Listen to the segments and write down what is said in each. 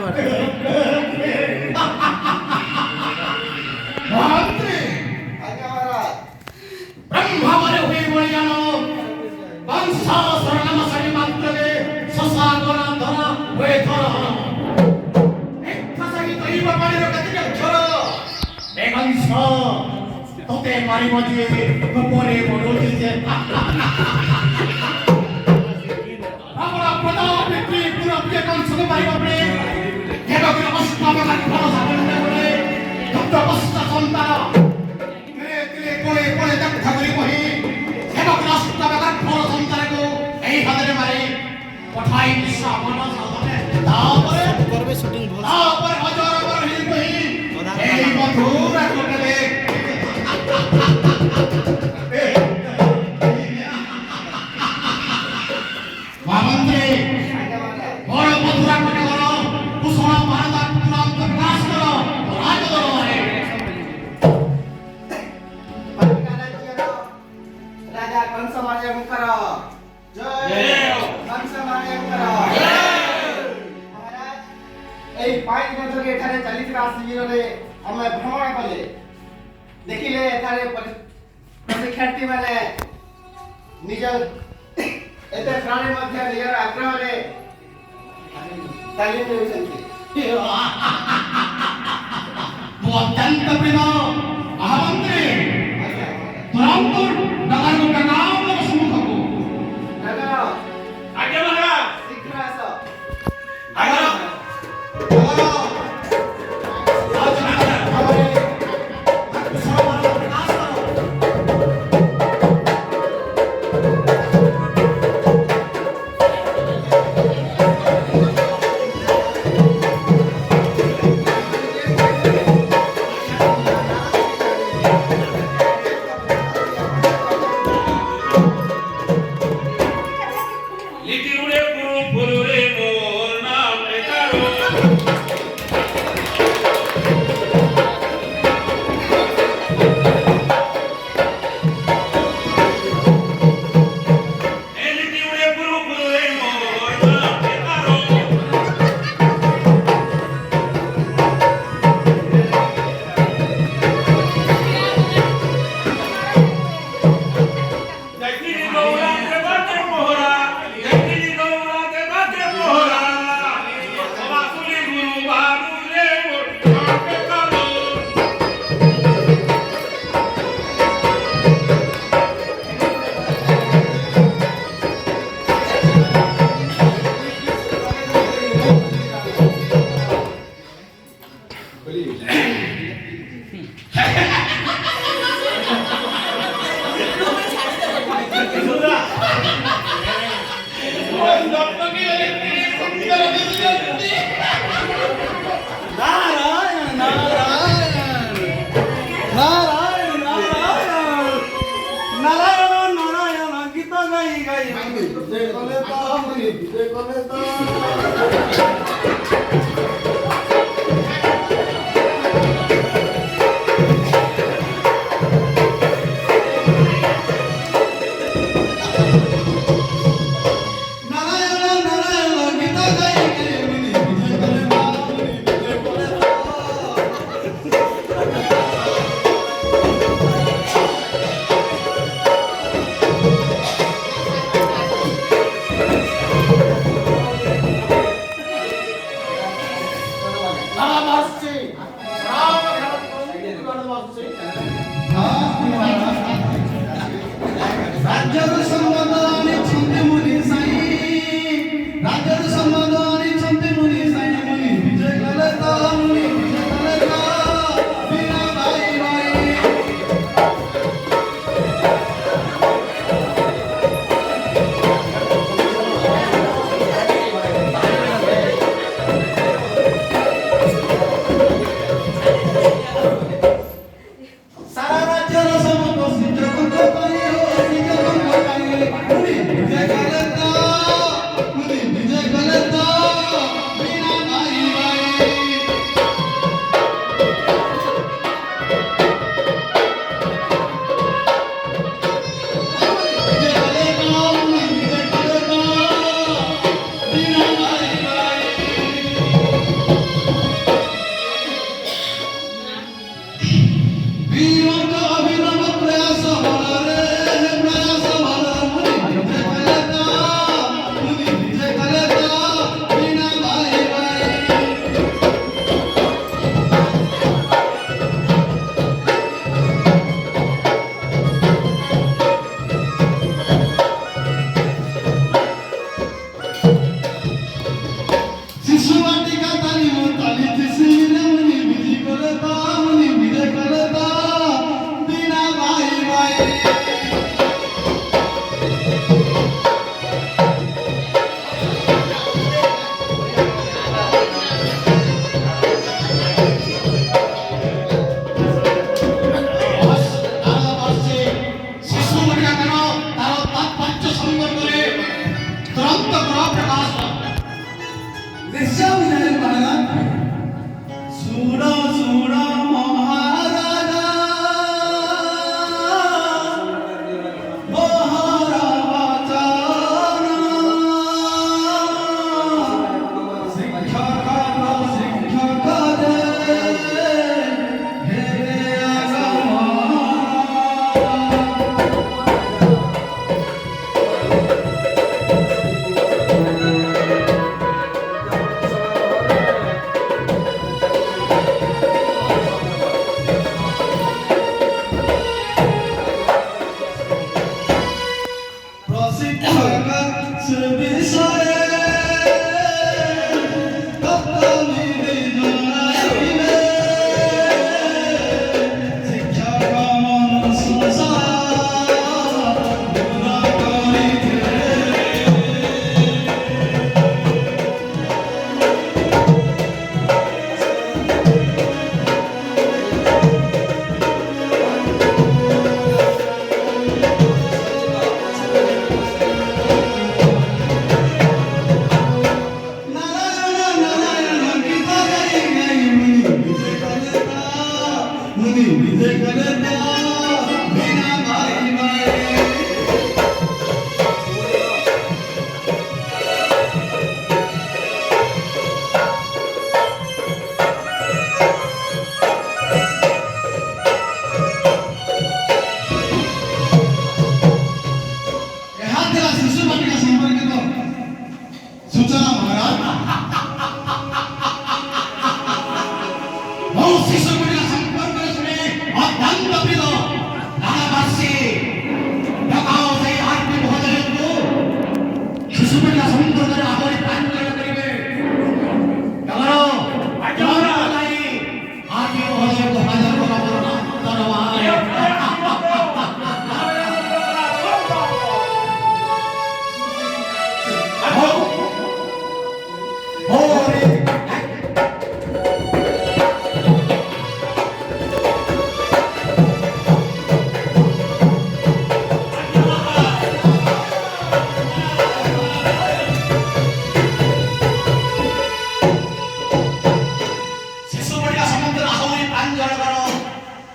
ମହାମନ୍ତ୍ରୀ ବ୍ରହ୍ମରେ ହୁଏ ବଳିୟାନ ବଂଶ ସରନାମ ଶୈଳୀ ମାତ୍ରରେ ଶଶାଙ୍କର ଧନ ହୁଏ ଧରହନ ଏକସାହି ଦୈବ ପାଣିର କେତେ ଅକ୍ଷର ବେଗଂଶ ତତେ ମାରିବ ଯେ ଗୋପରେ ବଢୁଛି ଯେ ଆମର ପ୍ରତାପ ପିତୃ ପୁରପ୍ରିୟ କଂସକୁ ମାରିବା ପରେ ଦେବକୀର ଅଷ୍ଟମ ଫଳ ସାବନ ପରେ ଯୁକ୍ତ ବସ୍ତ ସନ୍ତାନ কোলে দেখা করি কহি সেবক রাষ্ট্র ফল সন্তানকে এই হাতে মারি পঠাই বিশ্ব মন সাধনে তারপরে করবে শুটিং ভাল তারপরে হাজার বার হিল কহি এই মধুর কোটে মহামন্ত্রী বড় মধুরা কোটে করো কুশল ভারত তুরন্ত প্রকাশ করো রাজদরবারে राजा कंस मारे मुकर जय कंस मारे मुकर जय महाराज एई पाई गंज के एठारे चलित शिविर रे हमें भ्रमण कले देखिले एठारे प्रशिक्षार्थी माने निज एते प्राणी मध्य निजर आग्रह रे तालीम देउछन्ति अत्यंत प्रिय महामंत्री तुरंत नगर को नाम सम्मुख को नगर आगे महाराज शीघ्र आस आगे सारा राज्य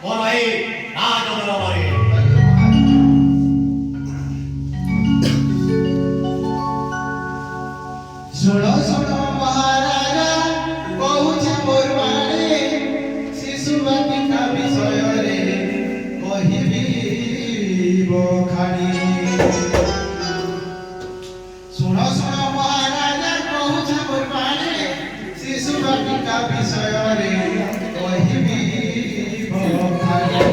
ମୋର ଏଇ ରାଜଦରବାରେ ଶୁଣ ଶୁଣ ମହାରାଜା କହୁଛି ମୋର ବାଣୀ ଶିଶୁ ବାଟିକା ବିଷୟରେ କହିବି ବଖାଣି ଶୁଣ ଶୁଣ ମହାରାଜା କହୁଛି ମୋର ବାଣୀ ଶିଶୁ ବାଟିକା ବିଷୟରେ କହିବି ବଖାଣି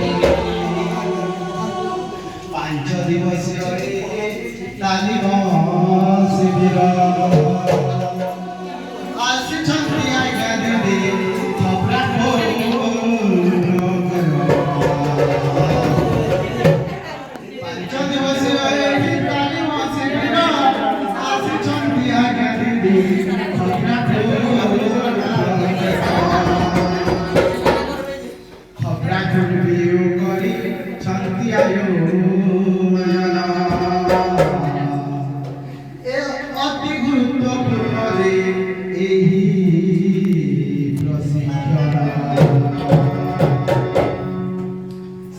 5 ଦିବସରେ ତାଲିମ ଶିବିର ଆସିଛନ୍ତି ଆଜ୍ଞା ଦିଦି ଖବର ପାଞ୍ଚ ଦିବସରେ ତାଲିମ ଶିବିର ଆସିଛନ୍ତି ଆଜ୍ଞା ଦିଦି ଖବର କରି ଛନ୍ତି ଆୟୋଜନ ଅତି ଗୁରୁତ୍ୱପୂର୍ଣ୍ଣରେ ଏହି ପ୍ରଶିକ୍ଷଣ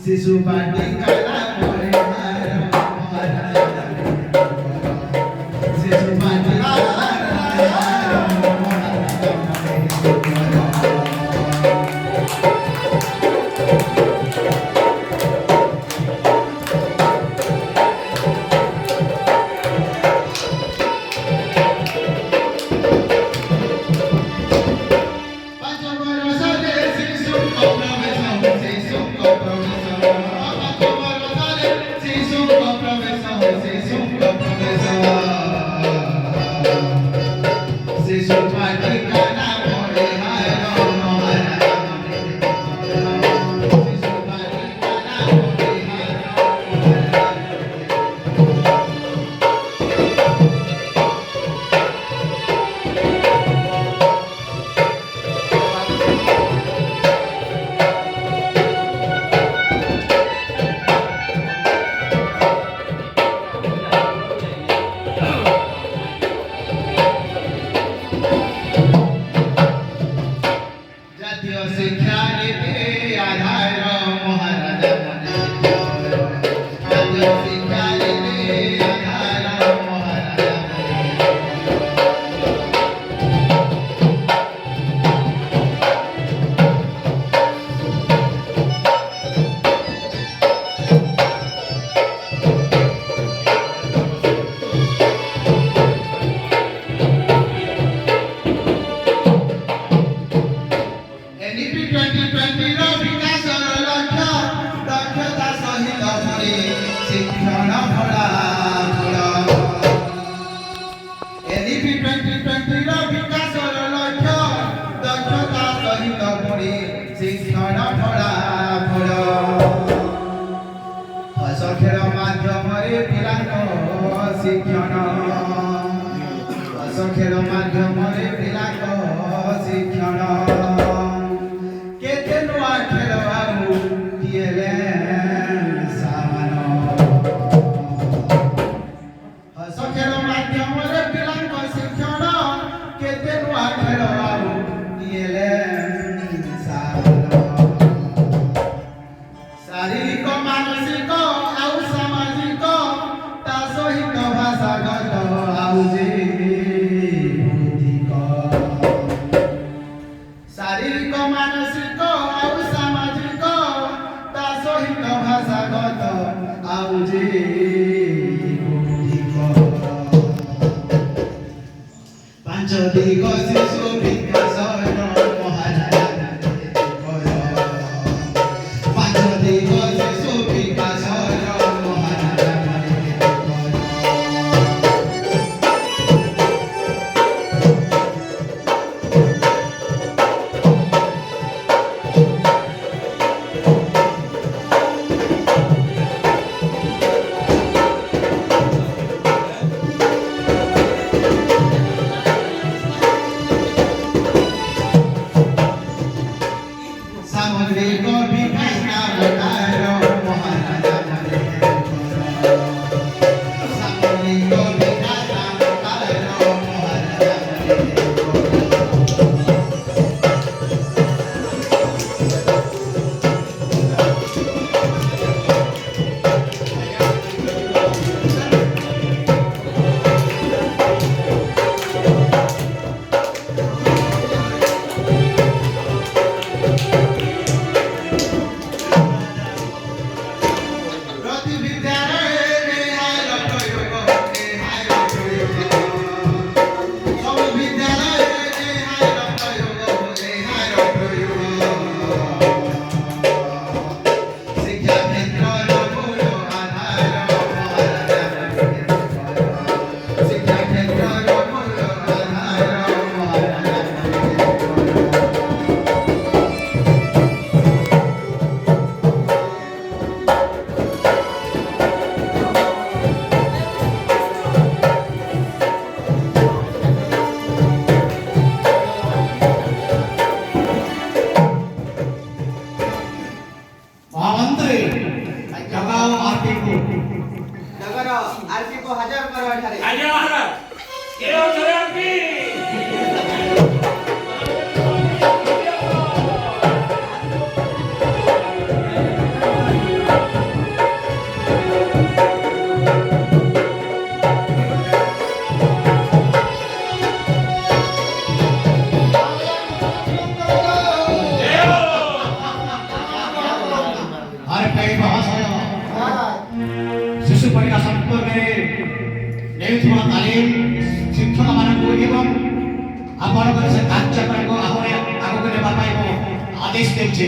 ଶିଶୁ ବାଟିକା ନାମରେ ଶିଶୁ ବାଟିକା ଖେଳ ମାଧ୍ୟମରେ ପିଲାଙ୍କ ଶିକ୍ଷଣ କେତେ ନୂଆ ଖେଳ ଆଉ କିଏଲେ ସାମାନ ହସ ଖେଳ ମାଧ୍ୟମରେ ପିଲାଙ୍କ ଶିକ୍ଷଣ କେତେ ନୂଆ ଖେଳ ଆଉ କିଏଲେ ସାମାନ ଶାରୀରିକ ମାନସିକ ଆଉ ସାମାଜିକ ତା ସହିତ ଭାଷାଗତ ଆଉ ଯେ ଶାରୀରିକ ମାନସିକ ଆଉ ସାମାଜିକ ତା ସହିତ ଭାଷାଗତ ଆଉ ଯେ ପାଞ୍ଚ ଦିଗ ଶିଶୁ ବିକାଶର ମହାରାଜା ପାଞ୍ଚ ଦିଗ ଶିଶୁ ବିକାଶର ମହାରାଜା ଭାବରେ ସେ କାର୍ଯ୍ୟକ୍ରମକୁ ଆଗକୁ ନେବା ପାଇଁ ମୁଁ ଆଦେଶ ଦେଉଛି।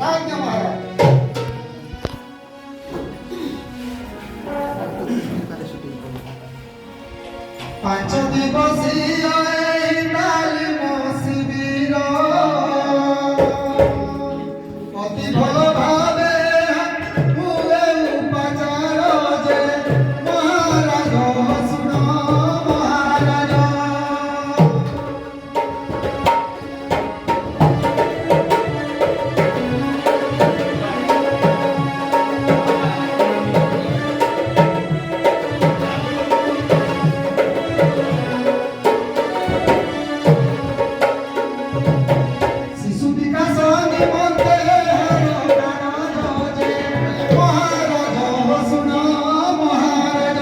ଆଜ୍ଞା ମହାରାଜ। ପାଞ୍ଚ ଦିବସୀୟ ଏହି ତାଲିମ ଶିବିର ଅତି ଭଲ ଭାବେ ହୁଏ ଉପାଚାର ଯେ ମହାରାଜ ଶୁଣ ମହାରାଜ। ଶିଶୁ ବିକାଶ ନିମନ୍ତେ ଯେ ମହାରାଜ ଶୁଣ ମହାରାଜ।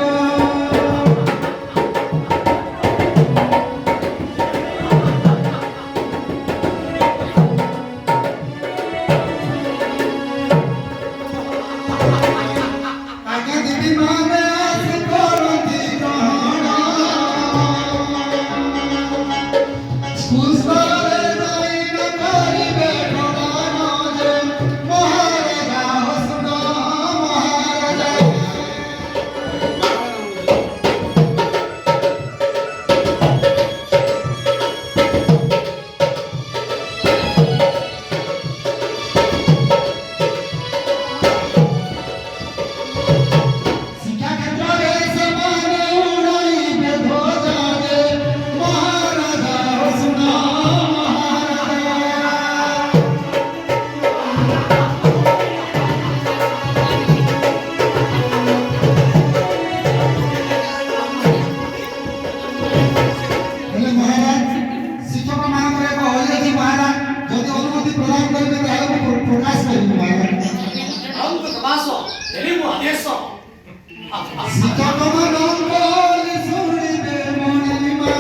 ଆଜ୍ଞା ଦିଦି ମାନେ ଆସି କରନ୍ତି ଗ୍ରହଣ ସ୍କୁଲ ସ୍ତରରେ ଯାଇ ନ କରିବେ ପ୍ରଦାନ ଯେ ମହାରାଜା ଶୁଣ ମହାରାଜା। ଶିକ୍ଷା କ୍ଷେତ୍ରରେ ସେମାନେ ଉଡ଼ାଇବେ ଧ୍ୱଜା ଯେ ମହାରାଜା ଶୁଣ ମହାରାଜା। ହେଲେ ମହାରାଜ ଶିକ୍ଷକ ମାନଙ୍କର ଏକ ଅଳି ଅଛି ମହାରାଜ, ଯଦି ଅନୁମତି ପ୍ରଦାନ କରିବେ ତାହେଲେ ମୁଁ ପ୍ରକାଶ କରିବି ମହାରାଜ। ତୁରନ୍ତ ପ୍ରକାଶ ଦେଲି ମୁଁ ଆଦେଶ। ଶିକ୍ଷକ ମାନଙ୍କ ଅଳି ଶୁଣିବେ ମଣିମା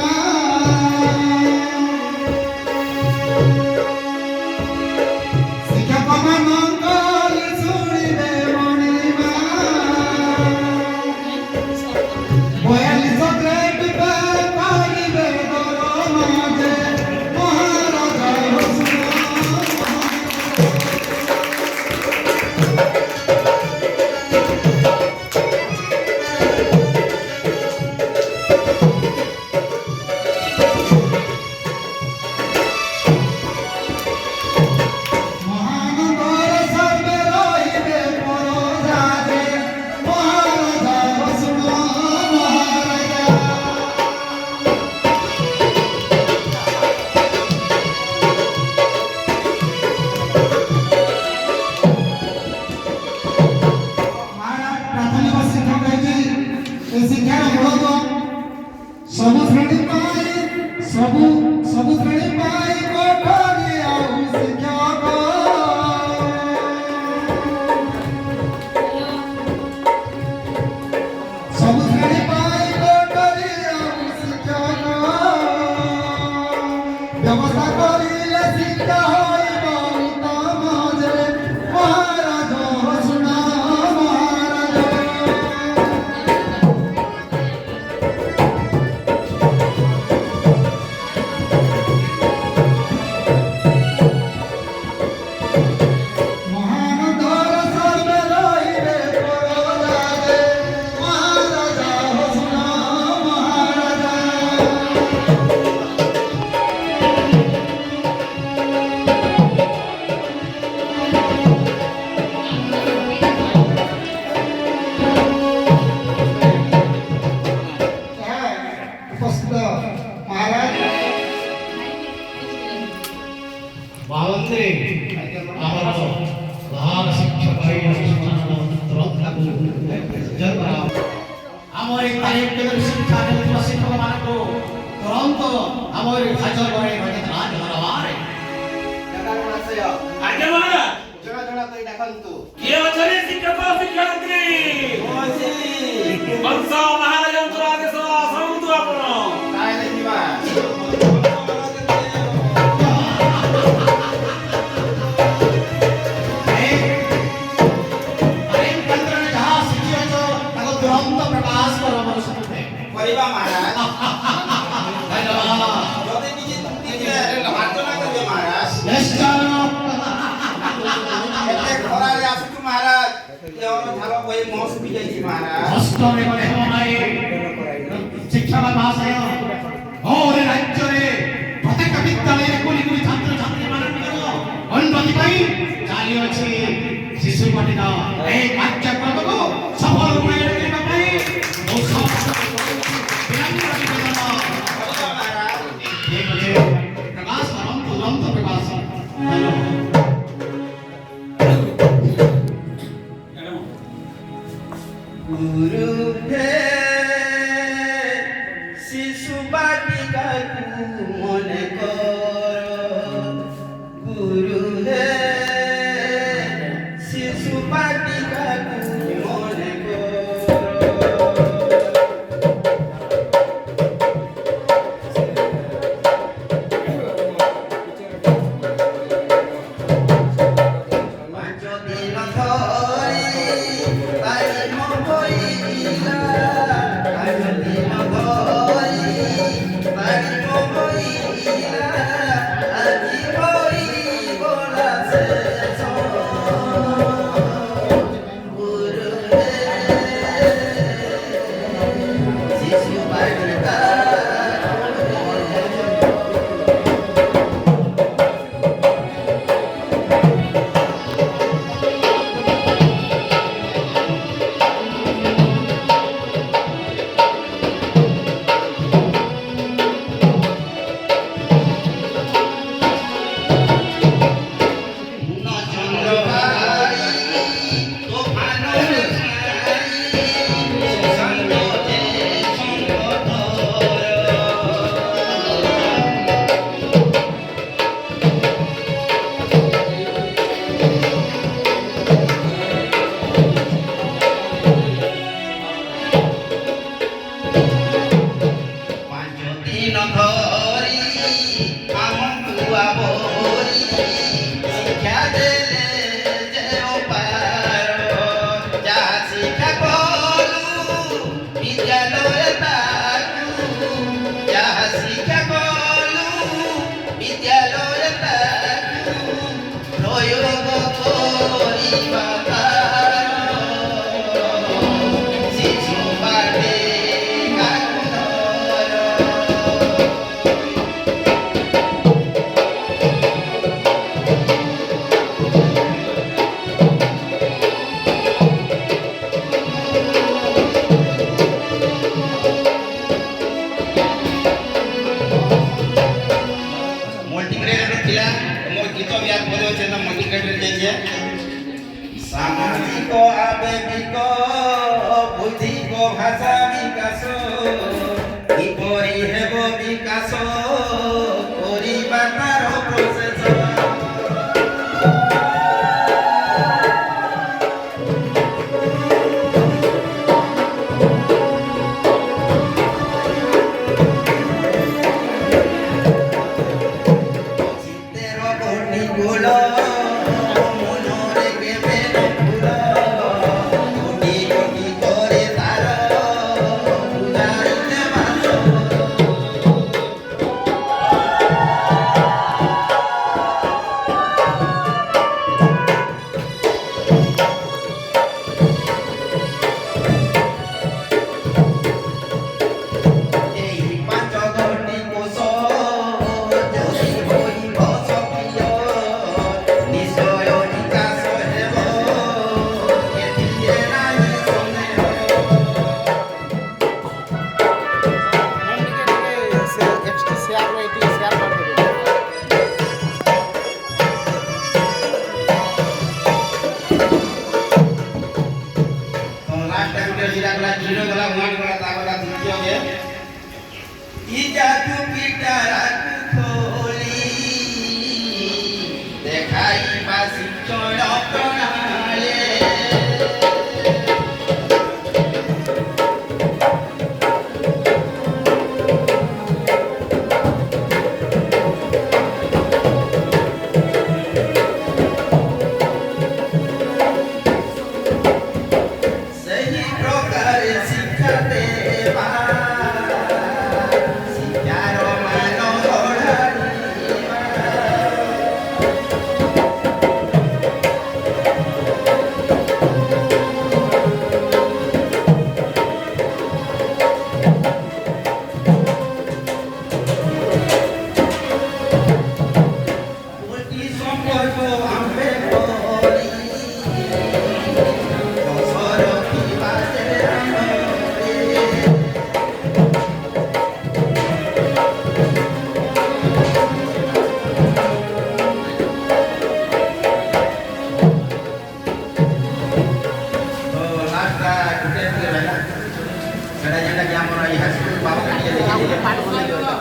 ଶିକ୍ଷକ ମାନଙ୍କ ଅଳି ଶୁଣିବେ ମଣିମା 42 ଗ୍ରେଡ୍ ପେ କରିବେ ଦରମା ଯେ ମହାରାଜା ଶୁଣ ମହାନଗର ସର୍ବେ ରହିବେ ପରଜା ଯେ ମହାରାଜା ଶୁଣ ମହାରାଜା। ମହାରାଜ ପ୍ରାଥମିକ ଶିକ୍ଷା କହିଛି ଏ ଶିକ୍ଷାର ମୂଳତ୍ୱ ସବୁ ଶ୍ରେଣୀ ପାଇଁ ସବୁ ଶ୍ରେଣୀ ପାଇଁ କୋଠରୀ ଆଉ ଶିକ୍ଷକ ସବୁ ଶ୍ରେଣୀ ପାଇଁ କୋଠରୀ ଆଉ ଶିକ୍ଷକ ବ୍ୟବସ୍ଥା କରିଲେ ଶିକ୍ଷା ହୋଇବ ଉତ୍ତମ ଯେ ମହାରାଜ ଶୁଣ ମହାରାଜ। ମହାନଗର ସର୍ବେ ରହିବେ ପରଜା ଯେ ମହାରାଜା ଶୁଣ ମହାରାଜା। ଉପସ୍ଥିତ ମହାରାଜ ମହାମନ୍ତ୍ରୀ ଆମର ମହାନ ଶିକ୍ଷକ ଆମର ଏହି ତାଲିମ କେନ୍ଦ୍ର ଶିକ୍ଷା ଦେଉଥିବା ଶିକ୍ଷକମାନଙ୍କୁ ତୁରନ୍ତ ଆମର ହାଜର କରାଇ ଧନ୍ୟବାଦ। ଜଗନ୍ନାଥୟ ଆଜ୍ଞା ମହାରାଜ। ଜଣା ଜଣା କରି ଡାକନ୍ତୁ। କିଏ ଅଛନ୍ତି ଶିକ୍ଷକ ଶିକ୍ଷୟିତ୍ରୀ? ବଂଶ ମହାରାଜଙ୍କର ଆଦେଶ ଶୁଣନ୍ତୁ ଆପଣ। କାଳେ ଦେଖିବା। ତାଲିମ କେନ୍ଦ୍ରରେ ଯାହା ଶିଖିଅଛ ତାକୁ ତୁରନ୍ତ ପ୍ରକାଶ କର ମୋର ସମ୍ମୁଖରେ। କରିବା ମହାରାଜ। ଧନ୍ୟବାଦ। ଯଦି କିଛି ତ୍ରୁଟି ଏତେ ଖରାରେ ଆସୁଛୁ ମହାରାଜ ଏଅନ ଥାଳ ବହି ମହସ ବି ଯାଇଛି ମହାରାଜ ଅଷ୍ଟମରେ ଗଲେ ହେବ ନାହିଁ ଶିକ୍ଷକ ମହାଶୟ ମୋର ରାଜ୍ୟରେ ପ୍ରତ୍ୟେକ ବିଦ୍ୟାଳୟରେ କୁଲି କୁଲି ଛାତ୍ରଛାତ୍ରୀମାନଙ୍କର ଉନ୍ନତି ପାଇଁ ଚାଲିଅଛି ଶିଶୁ ପଠିତ ଏହି କାର୍ଯ୍ୟକ୍ରମକୁ ସଫଳ ରୂପାୟନ କରିବା ପାଇଁ ମୁଁ ବିରାଟ ନିବେଦନ ଠିକ ଅଛି ପ୍ରକାଶ ରନ୍ତ ପ୍ରକାଶ गुरु है शिशु बाटिका मन कर गुरु है शिशु बाटिका मन सामाजिक आवेगिक बुद्धिक भाषा विकास किपरि हेब विकास करिबा तार प्रोसेस কি সম্পর্ক আমবে করি বছর কি বাজে আমরে তো লাস্টটা টুটে টুটে বেলা সেটা যেটা কি আমরা ইহা স্কুল বাবা কাটিয়ে দেখি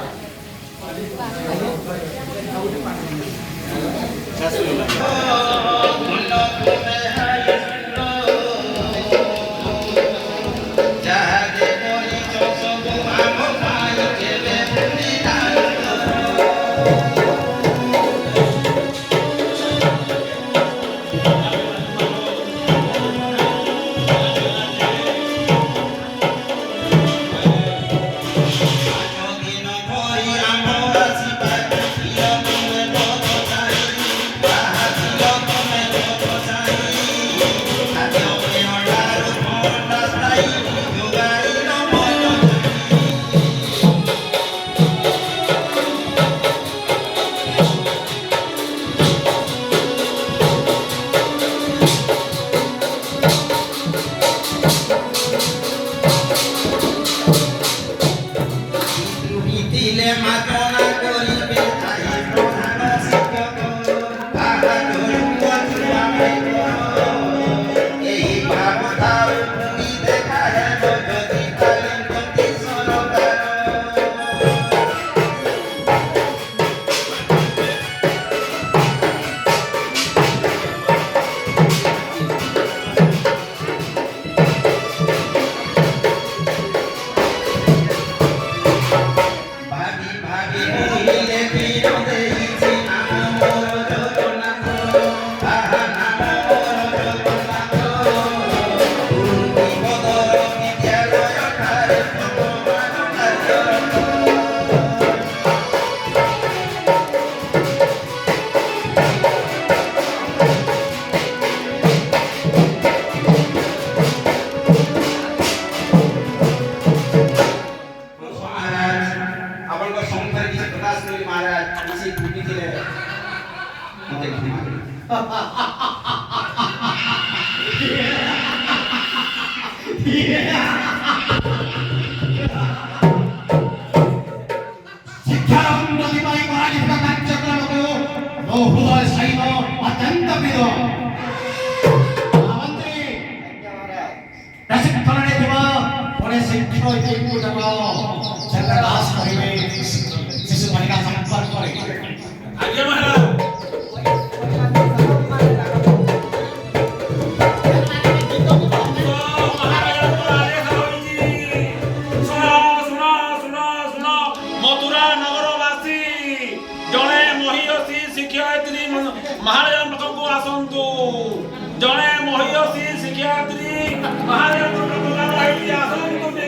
দিলে মাতনা করিবে তাই প্রধান শিক্ষক এই ভাবতার তুমি দেখা যদি তালিম করতে সরকার ভাবি ভাবি বলিলে ফিরো দেইছি নাম মোর জগন্নাথ আহা নাম মোর জগন্নাথ পূর্বী বদর বিদ্যালয় ঠারে ভগবান महाराज आपनको संसार की प्रकाश करी महाराज इसी कृति के लिए मुझे क्षमा करें ଶିକ୍ଷାର ଉନ୍ନତି ପାଇଁ କରାଯାଇଥିବା କାର୍ଯ୍ୟକ୍ରମକୁ ମୋ ହୃଦୟ ସହିତ ଅତ୍ୟନ୍ତ ପ୍ରିୟ ମନ୍ତ୍ରୀ ପ୍ରଶିକ୍ଷଣରେ ଥିବା ପୁଣି ଶିକ୍ଷୟିତ୍ରୀଙ୍କୁ ଯାକ ସେତେ ଦାସ କରିବେ ଶିଶୁ ବାଳିକା ସମ୍ପର୍କରେ ଆଜ୍ଞା ମହାରାଜ महाराजनको आसन्तु जणे महिषी शिक्षात्री महाराजनको आसन्तु